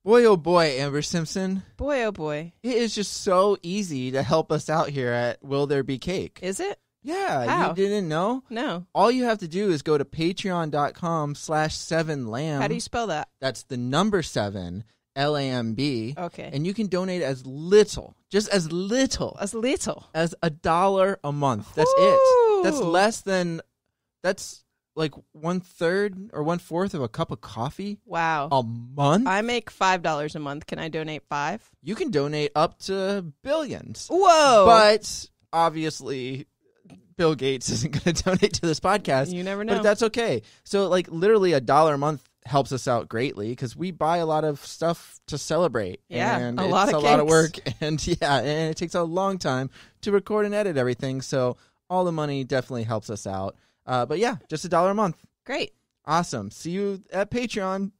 Boy, oh boy, Amber Simpson. Boy, oh boy. It is just so easy to help us out here at Will There Be Cake. Is it? Yeah, How? You didn't know? No. All you have to do is go to patreon.com/7lamb. How do you spell that? That's the number 7, LAMB. Okay. And you can donate as little, just as little As little. as $1 a month. That's Ooh. it. That's less than, that's like 1/3 or 1/4 of a cup of coffee Wow. a month. I make $5 a month. Can I donate 5? You can donate up to billions. Whoa. But obviously, Bill Gates isn't going to donate to this podcast. You never know. But that's okay. So, like, literally $1 a month helps us out greatly because we buy a lot of stuff to celebrate. Yeah, and a it's lot of a lot of cakes. work. And and it takes a long time to record and edit everything. So, all the money definitely helps us out. But yeah, just $1 a month. Great. Awesome. See you at Patreon.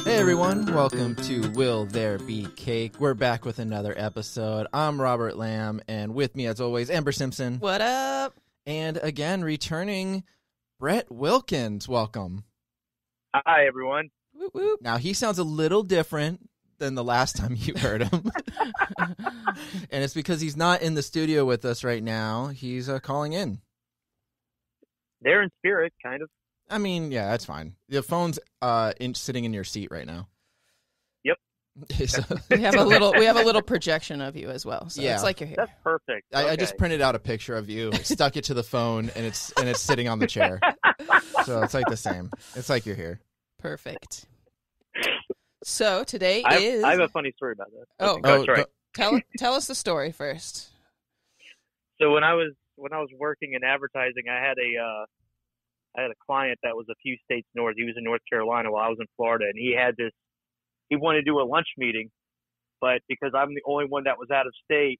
Hey everyone, welcome to Will There Be Cake? We're back with another episode. I'm Robert Lamb, and with me as always, Amber Simpson. What up? And again, returning, Brett Wilkins. Welcome. Hi, everyone. Whoop, whoop. Now, he sounds a little different than the last time you heard him. And it's because he's not in the studio with us right now. He's calling in. They're in spirit, kind of. I mean, yeah, that's fine. The phone's sitting in your seat right now. Yep. So, We have a little projection of you as well. So Yeah. it's like you're here. That's perfect. I Okay. just printed out a picture of you, stuck it to the phone, and it's sitting on the chair. So it's like the same. It's like you're here. Perfect. So today I is have a funny story about that. Oh. Go, sorry. tell us the story first. So when I was working in advertising, I had a client that was a few states north. He was in North Carolina while I was in Florida, and he wanted to do a lunch meeting, but because I'm the only one that was out of state,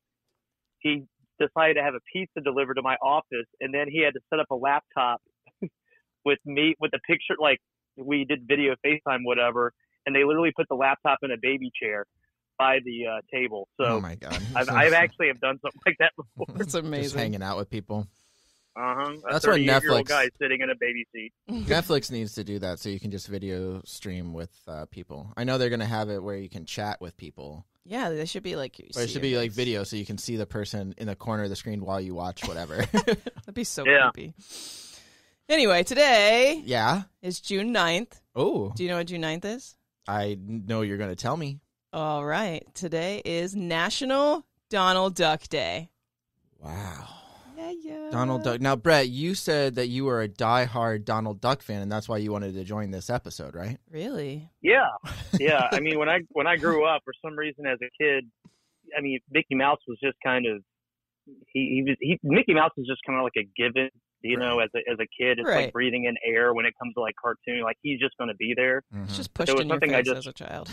he decided to have a pizza delivered to my office, and then he had to set up a laptop with me with a picture, like we did video FaceTime, whatever, and they literally put the laptop in a baby chair by the table. So Oh my God. I've actually have done something like that before. That's Just amazing. hanging out with people. That's what 38-year-old Netflix- guy sitting in a baby seat. Netflix needs to do that so you can just video stream with people. I know they're going to have it where you can chat with people. Yeah, they should be like. But it should be like video so you can see the person in the corner of the screen while you watch whatever. That'd be so Yeah. creepy. Anyway, today Yeah? is June 9th. Oh, Do you know what June 9th is? I know you're going to tell me. All right. Today is National Donald Duck Day. Wow. Yeah. Donald Duck. Now, Brett, you said that you were a diehard Donald Duck fan, and that's why you wanted to join this episode, right? Really? Yeah. I mean, when I grew up, for some reason as a kid, I mean, Mickey Mouse was just kind of Mickey Mouse was just kind of like a given, you know, as a kid. It's Right. like breathing in air when it comes to like cartoon. Like he's just going to be there. Mhm. It's just pushed There was in your something I face just- as a child.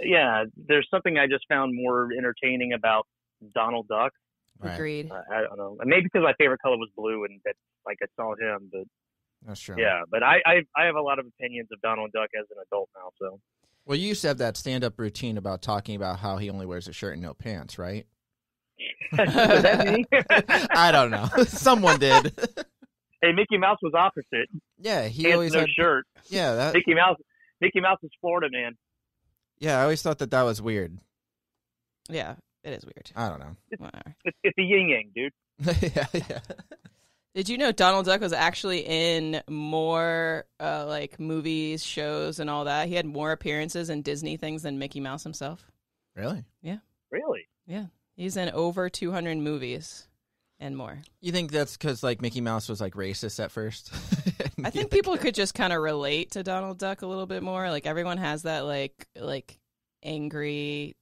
Yeah, there's something I just found more entertaining about Donald Duck. Right. Agreed. I don't know, maybe because my favorite color was blue, and that like I saw him. But That's true. yeah, but I have a lot of opinions of Donald Duck as an adult now. So Well, you used to have that stand-up routine about talking about how he only wears a shirt and no pants, right? was that me? I don't know. Someone did. Hey, Mickey Mouse was opposite. Yeah, he Pants, always no had. shirt. Yeah, that. Mickey Mouse is Florida man. Yeah, I always thought that was weird. Yeah, it is weird. I don't know. Whatever. It's a yin yang, dude. yeah. Did you know Donald Duck was actually in more like movies, shows, and all that? He had more appearances in Disney things than Mickey Mouse himself. Really? Really? Yeah, he's in over 200 movies and more. You think that's because like Mickey Mouse was like racist at first? I think people could just kind of relate to Donald Duck a little bit more. Like everyone has that like angry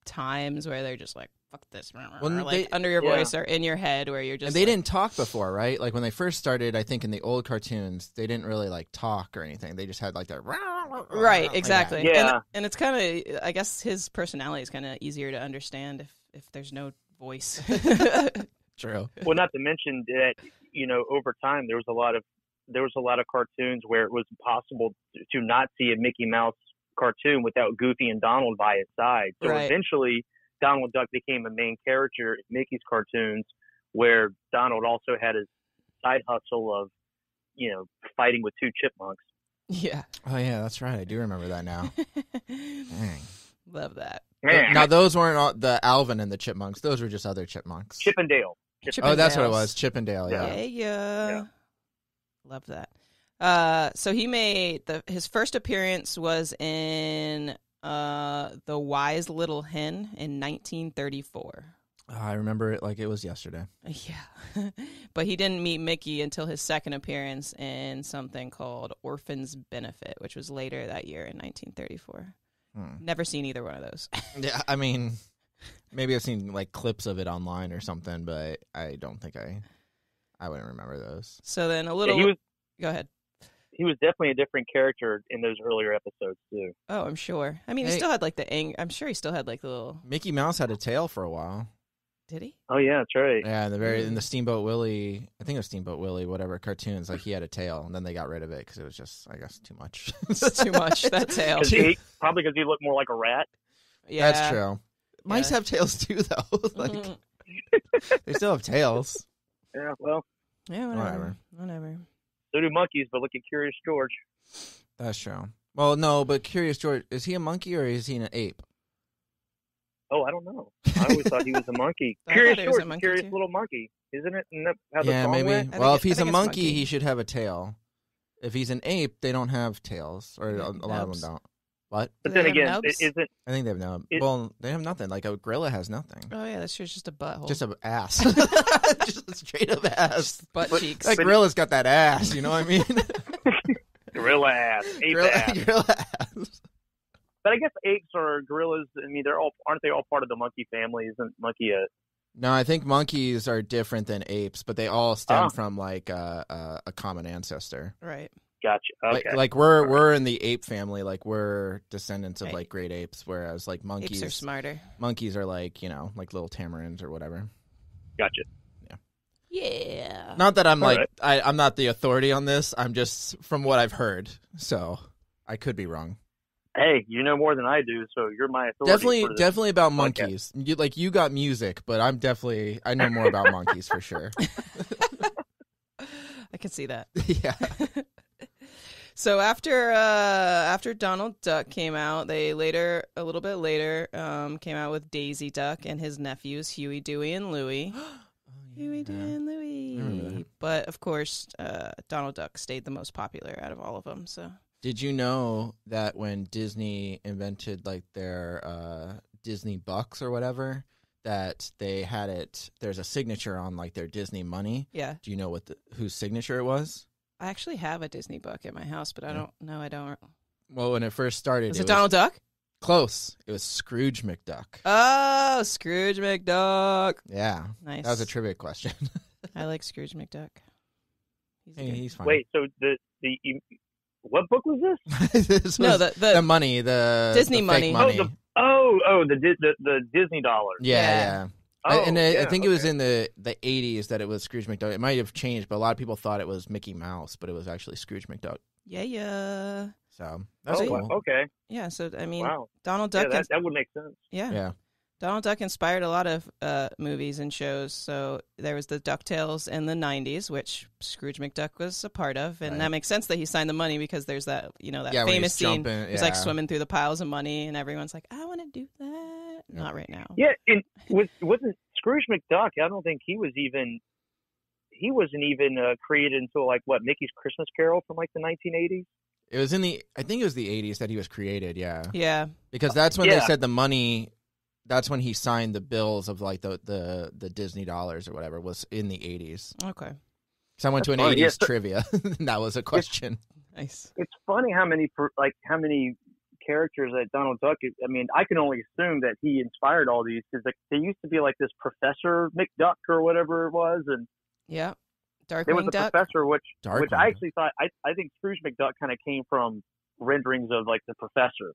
times where they're just like, fuck this, Well, like they- under your yeah. voice or in your head where you're just And they like, didn't talk before, right? Like when they first started, I think in the old cartoons, they didn't really like talk or anything. They just had like that. Right, like that. exactly. Yeah. And it's kind of, I guess his personality is kind of easier to understand if there's no voice. True. Well, not to mention that, you know, over time there was a lot of cartoons where it was possible to not see a Mickey Mouse cartoon without Goofy and Donald by his side. So Right. eventually, Donald Duck became a main character in Mickey's cartoons, where Donald also had his side hustle of, fighting with two chipmunks. Yeah. Oh yeah, that's right. I do remember that now. Dang. Love that. Now those weren't all, the Alvin and the Chipmunks. Those were just other chipmunks. Chip and Dale. Oh, that's what it Chippendales. was. Chippendale. Yeah. Yeah. Love that. So he made his first appearance was in The Wise Little Hen in 1934. Oh, I remember it like it was yesterday. Yeah. But he didn't meet Mickey until his second appearance in something called Orphan's Benefit, which was later that year in 1934. Never seen either one of those. Yeah, I mean, maybe I've seen like clips of it online or something, but I don't think I wouldn't remember those. So then a little. Go ahead. He was definitely a different character in those earlier episodes too. Oh, I'm sure. I mean, he still had like I'm sure he still had like the little. Mickey Mouse had a tail for a while. Did he? Oh yeah, that's right. Yeah, in the Steamboat Willie, I think it was Steamboat Willie, whatever cartoons, like he had a tail, and then they got rid of it because it was just, I guess, too much. It's too much, that tail. Probably because he looked more like a rat. Yeah, that's true. Mice have tails too, though. Like they still have tails. Yeah, well. Yeah, whatever. So do monkeys, but look at Curious George. That's true. Well, no, but Curious George, is he a monkey or is he an ape? Oh, I don't know. I always thought he was a monkey. I Curious thought he was a George, monkey, curious too. little monkey, isn't it? Isn't that how the Yeah, song maybe. went? Well, if he's a it's monkey, monkey. he should have a tail. If he's an ape, they don't have tails, or a lot of nubs. them don't. What? But Do then they have again, nubs? isn't I think they have no. Well, they have nothing. Like a gorilla has nothing. Oh yeah, that's just a butthole. Just an ass. Just a straight up ass. butt cheeks. That gorilla's got that ass. You know what I mean? gorilla ass, ape ass? gorilla ass. But I guess apes or gorillas. I mean, aren't they all part of the monkey family? Isn't monkey a? No, I think monkeys are different than apes, but they all stem from like a common ancestor. Right. Gotcha. Okay. Like we're in the ape family. Like we're descendants of like great apes, whereas like monkeys Apes are smarter. Monkeys are like like little tamarins or whatever. Gotcha. Yeah. Not that I'm All like I'm not the authority on this. I'm just from what I've heard, so I could be wrong. Hey, you know more than I do, so you're my authority. Definitely about monkeys. You got music, but I know more about monkeys for sure. I can see that. Yeah. So after Donald Duck came out, they a little bit later, came out with Daisy Duck and his nephews Huey, Dewey, and Louie. Huey, Dewey, and Louie. But of course, Donald Duck stayed the most popular out of all of them. So. Did you know that when Disney invented like their Disney bucks or whatever, that they had there's a signature on like their Disney money? Yeah. Do you know whose signature it was? I actually have a Disney book at my house, but I don't. Well, when it first started, Was it Donald Duck? Close. It was Scrooge McDuck. Oh, Scrooge McDuck. Yeah. Nice. That was a trivia question. I like Scrooge McDuck. He's fine. Wait, so what book was this? This No, was the money, the Disney the money. fake money. The Disney dollar. Yeah. Oh, I think it was in the 80s that it was Scrooge McDuck. It might have changed, but a lot of people thought it was Mickey Mouse, but it was actually Scrooge McDuck. Yeah. So that's cool. Okay. Yeah, so I mean, Wow. Donald Duck. Yeah, that would make sense. Yeah. Donald Duck inspired a lot of movies and shows. So there was the DuckTales in the 90s, which Scrooge McDuck was a part of. And that makes sense that he signed the money because there's that, that famous scene. He's like swimming through the piles of money and everyone's like, I want to do that. Not right now. Yeah, and wasn't Scrooge McDuck, I don't think he wasn't even created until like Mickey's Christmas Carol from like the 1980s. It was I think it was the 80s that he was created, yeah. Yeah. Because that's when they said the money, that's when he signed the bills of like the Disney dollars or whatever was in the 80s. Okay. So I went to an 80s trivia, and that was a question. Nice. It's funny how many characters that Donald Duck is. I mean, I can only assume that he inspired all these because there used to be like this Professor McDuck or whatever it was, and yeah, there was Darkwing a Duck. professor which Darkwing. I actually thought I think Scrooge McDuck kind of came from renderings of like the Professor.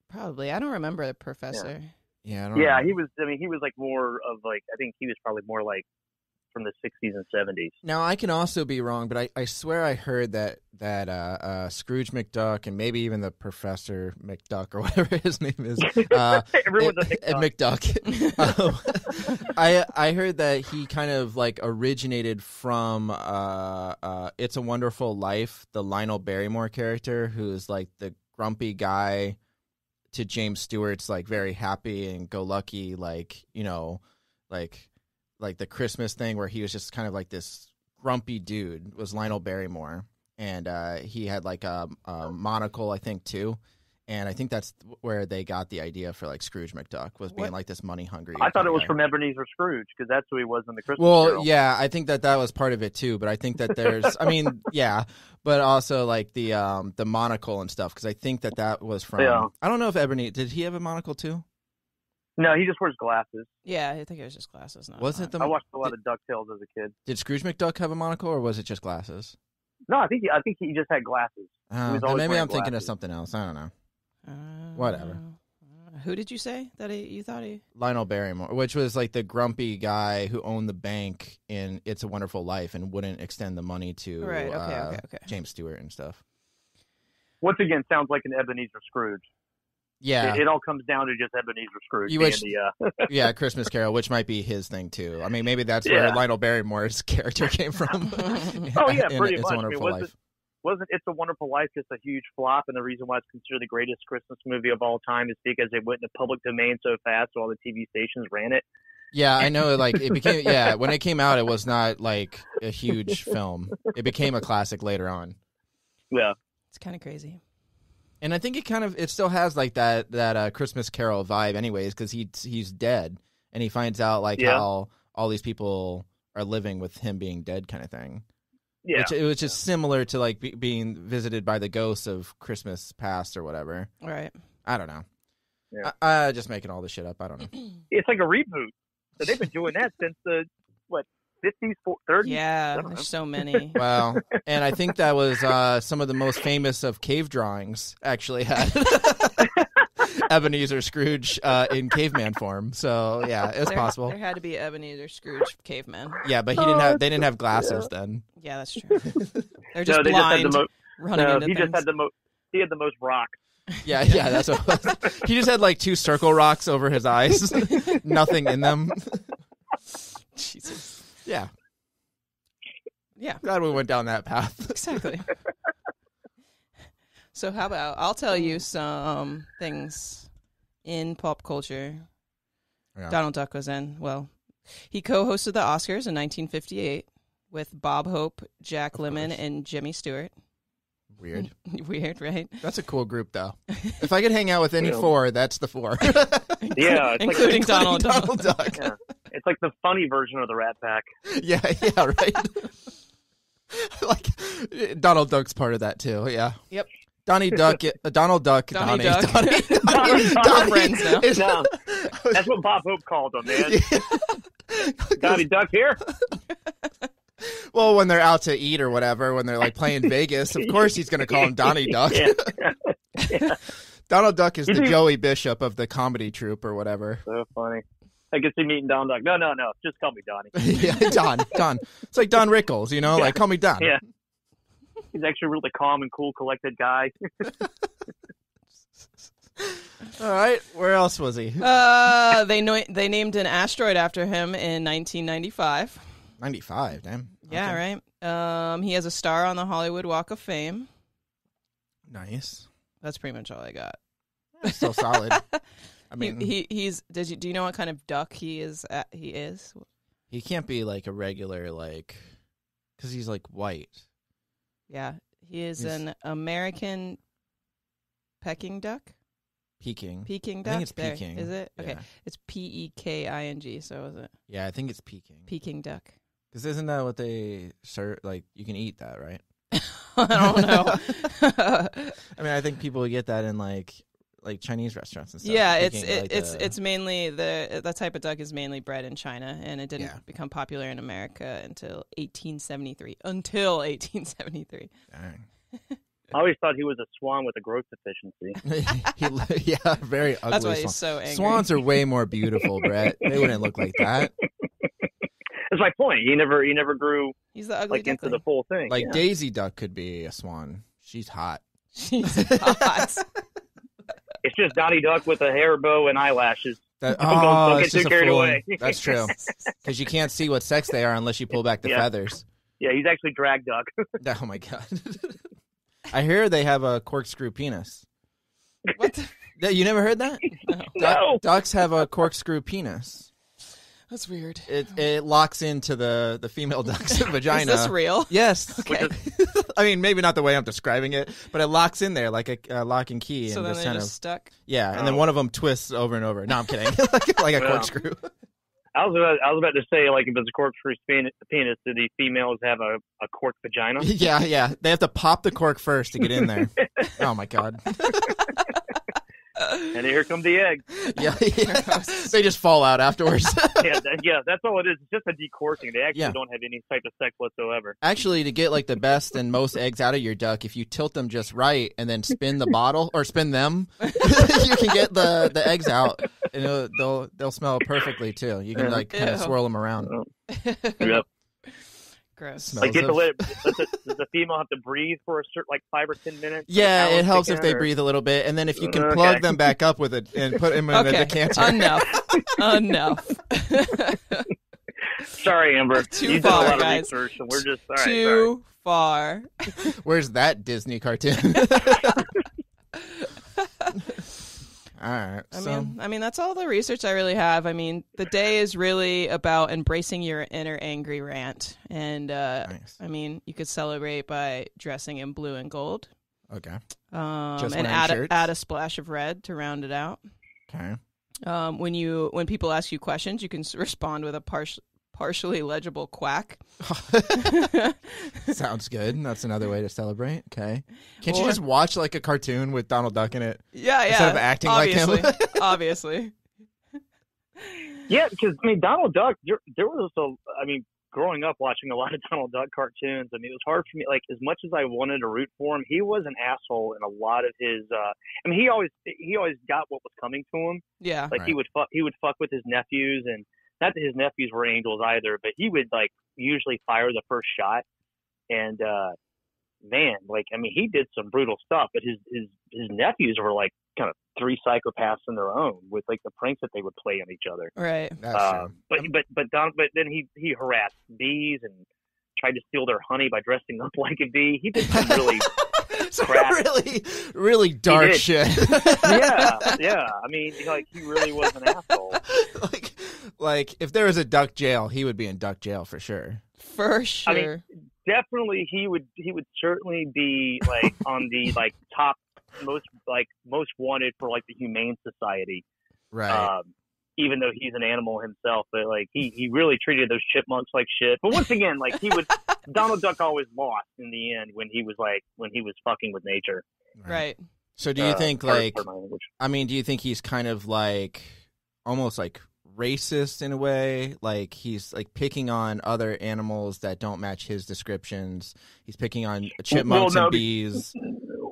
Probably. I don't remember the Professor. Yeah, I don't Yeah, know. he was. I mean, he was like more of like. I think he was probably more like from the 60s and 70s. Now, I can also be wrong, but I swear I heard that Scrooge McDuck and maybe even the Professor McDuck or whatever his name is. Everyone's a McDuck. I heard that he kind of like originated from It's a Wonderful Life, the Lionel Barrymore character, who is like the grumpy guy to James Stewart's like very happy and go lucky, like, you know, like the Christmas thing where he was just kind of like this grumpy dude was Lionel Barrymore. And he had like a monocle, I think, too. And I think that's where they got the idea for like Scrooge McDuck was being like this money hungry. I thought it was from Ebenezer Scrooge because that's who he was in the Christmas Carol. Well, yeah, I think that was part of it too. But I think that there's, I mean, yeah, but also like the monocle and stuff because I think that was from. Yeah. I don't know if Ebenezer did he have a monocle too. No, he just wears glasses. Yeah, I think it was just glasses. Wasn't I watched a lot of DuckTales as a kid. Did Scrooge McDuck have a monocle or was it just glasses? No, I think he just had glasses. Maybe I'm thinking of something else. I don't know. Whatever. Who did you say that you thought he? Lionel Barrymore, which was like the grumpy guy who owned the bank in It's a Wonderful Life and wouldn't extend the money to Okay. James Stewart and stuff. Once again, sounds like an Ebenezer Scrooge. Yeah, it all comes down to just Ebenezer Scrooge. Yeah, Christmas Carol, which might be his thing too. I mean, maybe that's where Lionel Barrymore's character came from. Oh yeah, pretty much. Wasn't It's a Wonderful Life just a huge flop? And the reason why it's considered the greatest Christmas movie of all time is because it went into public domain so fast, so all the TV stations ran it. Yeah, I know. Like it became. Yeah, when it came out, it was not like a huge film. It became a classic later on. Yeah, it's kind of crazy. And I think it still has like that Christmas Carol vibe, anyways, because he's dead, and he finds out like how all these people are living with him being dead, kind of thing. Yeah, it was just similar to like being visited by the ghosts of Christmas past or whatever. Right. I don't know. Yeah. I just making all this shit up. I don't know. It's like a reboot. So they've been doing that since the 50s, 30s? Yeah, there's so many. Well, and I think that was some of the most famous of cave drawings actually had Ebenezer Scrooge in caveman form. So yeah, it's possible. There had to be Ebenezer Scrooge caveman. Yeah, but they didn't have glasses then. Yeah, that's true. They're just blind. Running into he things. He had the most rocks. Yeah, that's what it was. He just had like 2 circle rocks over his eyes, nothing in them. Jesus. Yeah. Yeah. Glad we went down that path. Exactly. So how about I'll tell you some things in pop culture. Yeah. Donald Duck was in. Well, he co-hosted the Oscars in 1958 with Bob Hope, Jack Lemmon, and Jimmy Stewart. Weird. Weird, right? That's a cool group, though. If I could hang out with any 4, that's the 4. Yeah, including Donald Duck. Yeah. It's like the funny version of the Rat Pack. Yeah, right. Like Donald Duck's part of that too. Yeah. Yep. Donald Duck. Donnie. Friends now. No, that's what Bob Hope called him, man. Yeah. Donnie Duck here. Well, when they're out to eat or whatever, when they're like playing Vegas, of course he's going to call him Donnie Duck. Yeah. Donald Duck is the Joey Bishop of the comedy troupe or whatever. So funny. I can see meeting Donald Duck. No. Just call me Donnie. Yeah, Don. It's like Don Rickles, you know? Like, call me Don. Yeah. He's actually a really calm and cool, collected guy. All right. Where else was he? They named an asteroid after him in 1995. 95, damn. Yeah, okay. Right. He has a star on the Hollywood Walk of Fame. Nice. That's pretty much all I got. So solid. I mean, he's. Do you know what kind of duck he is? He is. He can't be like a regular because he's like white. Yeah, he's an American Peking duck. Peking duck. I think it's Peking. Is it? Okay, yeah. It's Peking. So is it? Yeah, I think it's Peking. Peking duck. Because isn't that what they serve? Like, you can eat that, right? I don't know. I mean, I think people get that in like Chinese restaurants and stuff. Yeah, it's mainly the type of duck is mainly bred in China, and it didn't become popular in America until 1873. Dang. I always thought he was a swan with a growth deficiency. Yeah, very ugly. That's why swan. he's so angry. Swans are way more beautiful, Brett. They wouldn't look like that. That's my point. He never grew He's the ugly like into duckling. the full thing. Like yeah. Daisy Duck could be a swan. She's hot. She's hot. It's just Donnie Duck with a hair bow and eyelashes. Don't get it's too just a carried fool. away. That's true. Because you can't see what sex they are unless you pull back the feathers. Yeah, he's actually drag duck. Oh my god! I hear they have a corkscrew penis. What? You never heard that? No. Ducks have a corkscrew penis. That's weird. It locks into the female duck's vagina. Is this real? Yes. Okay. I mean, maybe not the way I'm describing it, but it locks in there like a lock and key. So and then just they kind just of, stuck? yeah, and then one of them twists over and over. No, I'm kidding. like a corkscrew. I was about to say, like, if it's a corkscrew penis, do the females have a cork vagina? Yeah. They have to pop the cork first to get in there. Oh my god. And here come the eggs. Yeah. They just fall out afterwards. yeah, that's all it is. It's just a decorking. They actually Yeah. don't have any type of sex whatsoever. Actually, to get like the best and most eggs out of your duck, if you tilt them just right and then spin the bottle or spin them, you can get the eggs out, and they'll smell perfectly too. You can like kind of swirl them around. Yep. Gross. Smells Like, get of- to let it, does the female have to breathe for a certain, like, 5 or 10 minutes? Yeah, Like, it helps chicken, if they or- breathe a little bit, and then if you can Okay. plug them back up with it and put them in the decanter. Enough. Sorry, Amber. Too you far, did a lot guys. of research, and we're just all right. Too far. Where's that Disney cartoon? All right. I mean, that's all the research I really have. I mean, the day is really about embracing your inner angry rant, and Nice. I mean, you could celebrate by dressing in blue and gold, Okay. and Just wearing add shirts? add a splash of red to round it out. Okay. When people ask you questions, you can respond with a partially legible quack. Sounds good. That's another way to celebrate. Okay. Can't you Or- just watch like a cartoon with Donald Duck in it? Yeah, Instead of acting like him. Obviously. Yeah, because, I mean, Donald Duck, there was growing up watching a lot of Donald Duck cartoons, I mean, it was hard for me, like, as much as I wanted to root for him, he was an asshole in a lot of his, he always got what was coming to him. Yeah. Like, Right. he would fuck with his nephews, and not that his nephews were angels either, but he would, like, usually fire the first shot. And, man, like, I mean, he did some brutal stuff, but his nephews were, like, kind of 3 psychopaths in their own with, like, the pranks that they would play on each other. Right. That's true. But then he harassed bees and tried to steal their honey by dressing up like a bee. He did some really crap. really dark did. shit. Yeah. I mean, like, he really was an asshole. like if there was a duck jail, he would be in duck jail for sure. For sure. I mean, definitely he would certainly be like on the like top most wanted for like the Humane Society. Right. Even though he's an animal himself, but like he really treated those chipmunks like shit. But once again, like Donald Duck always lost in the end when he was fucking with nature. right. So do you think Pardon like my language. I mean, do you think he's kind of like almost like racist in a way? Like he's like picking on other animals that don't match his descriptions. He's picking on chipmunks and bees.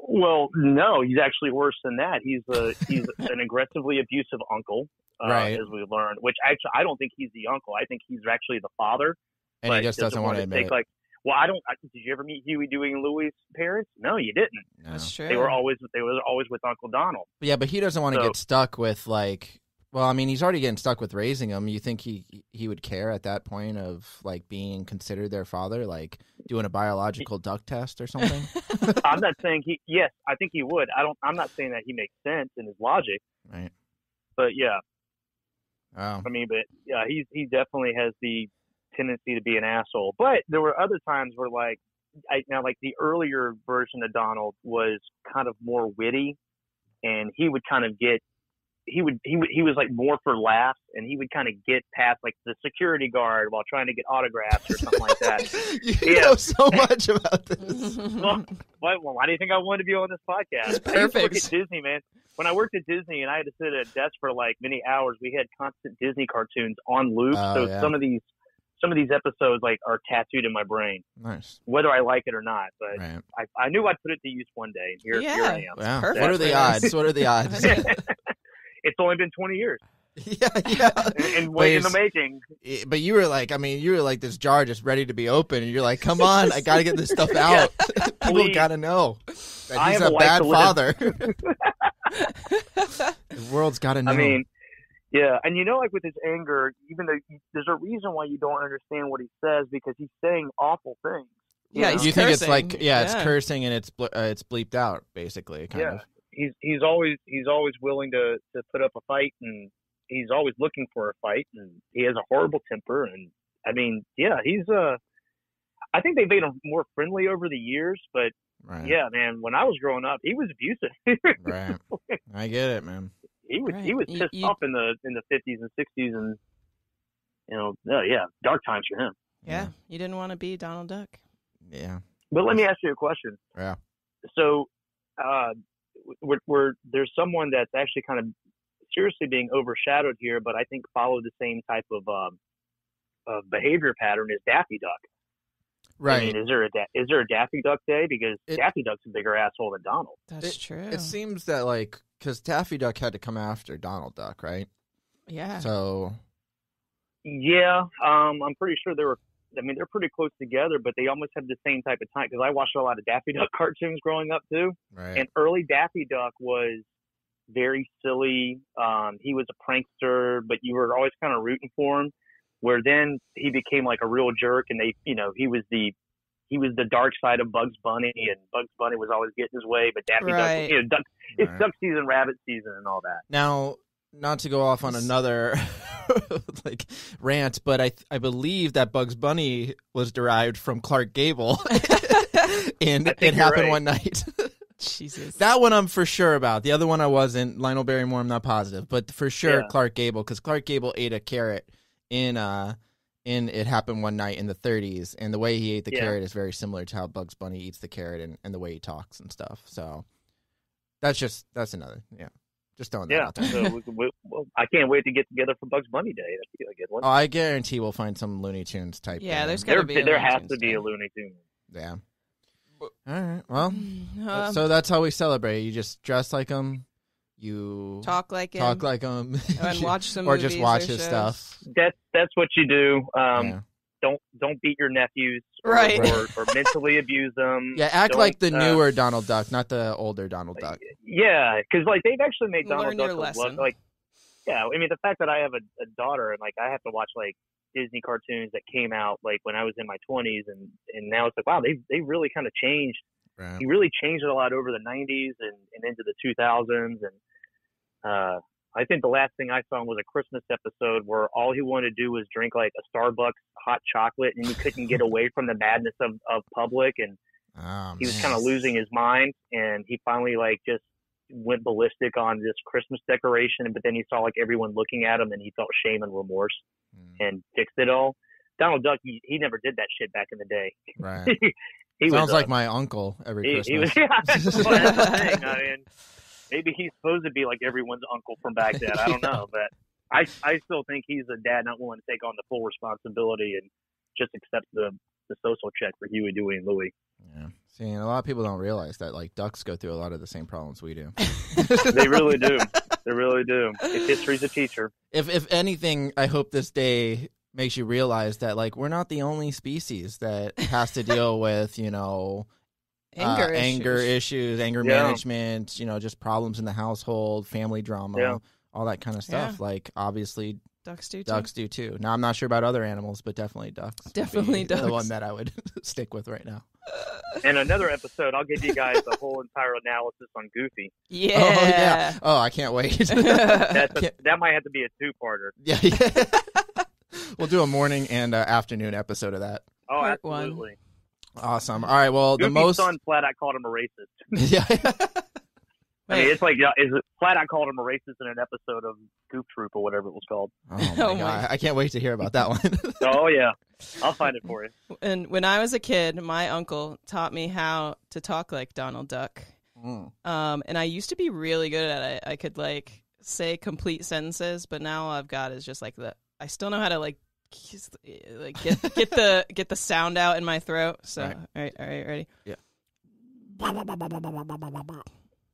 Well, no, he's actually worse than that. He's an aggressively abusive uncle, Right. as we learned. Which actually, I don't think he's the uncle. I think he's actually the father. And but he just doesn't want to admit take, it. like, well, did you ever meet Huey, Dewey, and Louie's parents? No, you didn't. No. That's true. They were always with Uncle Donald. Yeah, but he doesn't want to So- get stuck with like. Well, I mean, he's already getting stuck with raising them. You think he would care at that point of like being considered their father, like doing a biological duck test or something? I'm not saying yes, I think he would. I'm not saying that he makes sense in his logic, Right. but yeah, Oh. I mean, but yeah, he definitely has the tendency to be an asshole. But there were other times where like the earlier version of Donald was kind of more witty, and he would kind of get he was like more for laughs, and he would kind of get past like the security guard while trying to get autographs or something like that. You know so much about this. Well, why do you think I wanted to be on this podcast? I used to Perfect. work at Disney, man. When I worked at Disney and I had to sit at a desk for like many hours, we had constant Disney cartoons on loop. Oh, So yeah. some of these episodes like are tattooed in my brain, Nice. whether I like it or not. But Right. I knew I'd put it to use one day. And here I am. Wow. perfect What are the for odds? What are the odds? It's only been 20 years. Yeah. and wait in the making. But you were like, this jar just ready to be opened, and you're like, come on, I got to get this stuff out. People got to know that he's a bad father. The world's got to know. I mean, yeah, and like with his anger, even though there's a reason why you don't understand what he says because he's saying awful things. Yeah, you think it's like it's cursing and it's bleeped out basically. Kind of. He's always willing to put up a fight, and he's always looking for a fight, and he has a horrible temper. And I mean, yeah, he's I think they made him more friendly over the years, but yeah, man, when I was growing up, he was abusive. Right, I get it, man. He was pissed off in the 50s and 60s, and dark times for him. Yeah, you didn't want to be Donald Duck. Yeah, but let me ask you a question. Yeah. So, there's someone that's actually kind of seriously being overshadowed here, but I think follow the same type of behavior pattern as Daffy Duck. Right. I mean, is there a Daffy Duck day? Because Daffy Duck's a bigger asshole than Donald. That's true. It seems that because Daffy Duck had to come after Donald Duck, right? Yeah. So. Yeah, I'm pretty sure they're pretty close together, but they almost have the same type of time. Because I watched a lot of Daffy Duck cartoons growing up too. Right. And early Daffy Duck was very silly. He was a prankster, but you were always kind of rooting for him. Where then he became like a real jerk, and he was the dark side of Bugs Bunny, and Bugs Bunny was always getting his way. But Daffy Duck, it's duck season, rabbit season, and all that. Now, not to go off on another rant, but I believe that Bugs Bunny was derived from Clark Gable, and it happened one night. Jesus, that one I'm for sure about. The other one I wasn't. Lionel Barrymore, I'm not positive, but for sure Clark Gable, because Clark Gable ate a carrot in It Happened One Night in the 30s, and the way he ate the carrot is very similar to how Bugs Bunny eats the carrot and the way he talks and stuff. So that's another just throwing that out there. So I can't wait to get together for Bugs Bunny Day. That'd be a good one. Oh, I guarantee we'll find some Looney Tunes type. Yeah, there's gotta be. There has to be a Looney Tune. Yeah. All right. Well, so that's how we celebrate. You just dress like them. You talk like him, and watch some or movies just watch or his shows. stuff. That's what you do. Don't beat your nephews, or mentally abuse them. Yeah, act like the newer Donald Duck, not the older Donald Duck. Yeah, because they've actually made Donald Duck lesson. I mean, the fact that I have a daughter and I have to watch Disney cartoons that came out when I was in my 20s, and now it's wow, they really kind of changed. Right. He really changed it a lot over the 90s and into the 2000s, and I think the last thing I saw was a Christmas episode where all he wanted to do was drink a Starbucks hot chocolate, and he couldn't get away from the madness of public, and he was kind of losing his mind, and he finally just went ballistic on this Christmas decoration, but then he saw everyone looking at him, and he felt shame and remorse and fixed it all. Donald Duck, he never did that shit back in the day. Right. he Sounds was, like my uncle every Christmas. That's the thing. I mean, maybe he's supposed to be like everyone's uncle from back then. I don't know, but I still think he's a dad not willing to take on the full responsibility and just accept the social check for Huey, Dewey, and Louie. Yeah. See, and a lot of people don't realize that ducks go through a lot of the same problems we do. They really do. They really do. If history's a teacher. If anything, I hope this day makes you realize that we're not the only species that has to deal with anger issues, anger management, just problems in the household, family drama, all that kind of stuff. Yeah. Obviously, ducks do too. Now, I'm not sure about other animals, but definitely ducks. Definitely ducks. The one that I would stick with right now. And another episode, I'll give you guys a whole entire analysis on Goofy. Yeah. Oh, yeah. Oh, I can't wait. That might have to be a two-parter. Yeah. We'll do a morning and afternoon episode of that. Oh, Part absolutely. one. Awesome. All right. Well, Goofy's son flat out called him a racist. Yeah. I mean, it's flat out called him a racist in an episode of Goof Troop or whatever it was called. Oh my God. I can't wait to hear about that one. Oh, yeah. I'll find it for you. And when I was a kid, my uncle taught me how to talk like Donald Duck. And I used to be really good at it. I could say complete sentences, but now all I've got is just I still know how to get the sound out in my throat. So all right, ready? Yeah.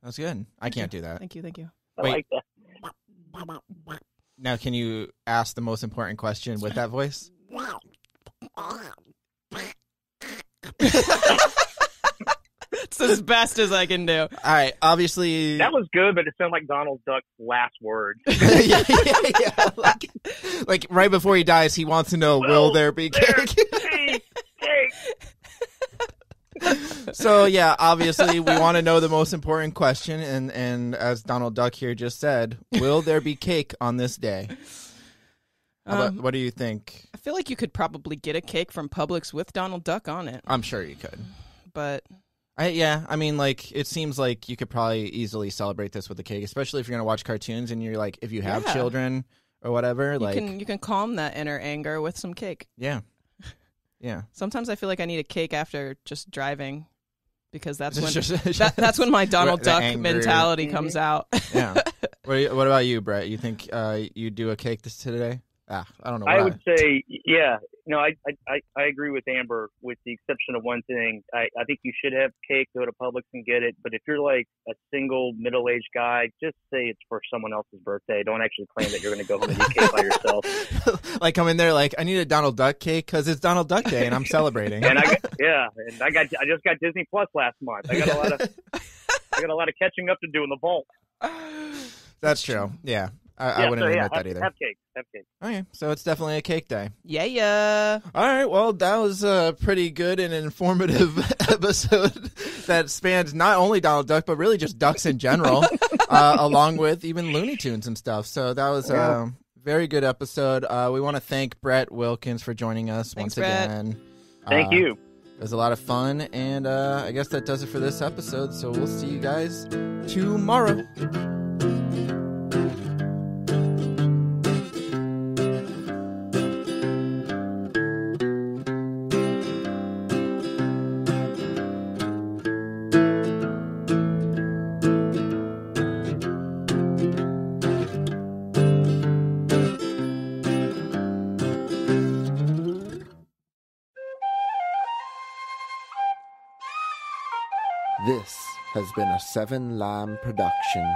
That's good. I can't do that. Thank you. I like that. Now, can you ask the most important question with that voice? It's as best as I can do. All right, obviously. That was good, but it sounded like Donald Duck's last words. yeah. Like right before he dies, he wants to know, will there be cake? Cake. So, yeah, obviously, we want to know the most important question. And as Donald Duck here just said, will there be cake on this day? What do you think? I feel like you could probably get a cake from Publix with Donald Duck on it. I'm sure you could. But I mean, like, it seems like you could probably easily celebrate this with a cake, especially if you're going to watch cartoons and you're like, if you have children or whatever, you can calm that inner anger with some cake. Yeah. Yeah. Sometimes I feel like I need a cake after just driving because that's when Just- that's when my Donald the Duck anger. mentality comes out. Yeah. What about you, Brett? You think you do a cake this today? I don't know. I would say, yeah. No, I agree with Amber with the exception of one thing. I think you should have cake, go to Publix and get it. But if you're like a single middle-aged guy, just say it's for someone else's birthday. Don't actually claim that you're going to go home and eat cake by yourself. Like come in there like, I need a Donald Duck cake because it's Donald Duck Day and I'm celebrating. And I just got Disney Plus last month. I got a lot of catching up to do in the vault. That's true. Yeah. I wouldn't admit that either. Have cake. Okay, so it's definitely a cake day. Yeah. All right, well, that was a pretty good and informative episode that spans not only Donald Duck, but really just ducks in general, along with even Looney Tunes and stuff. So that was a very good episode. We want to thank Brett Wilkins for joining us once again. Thank you. It was a lot of fun, and I guess that does it for this episode. So we'll see you guys tomorrow. This has been a Seven Lamb production.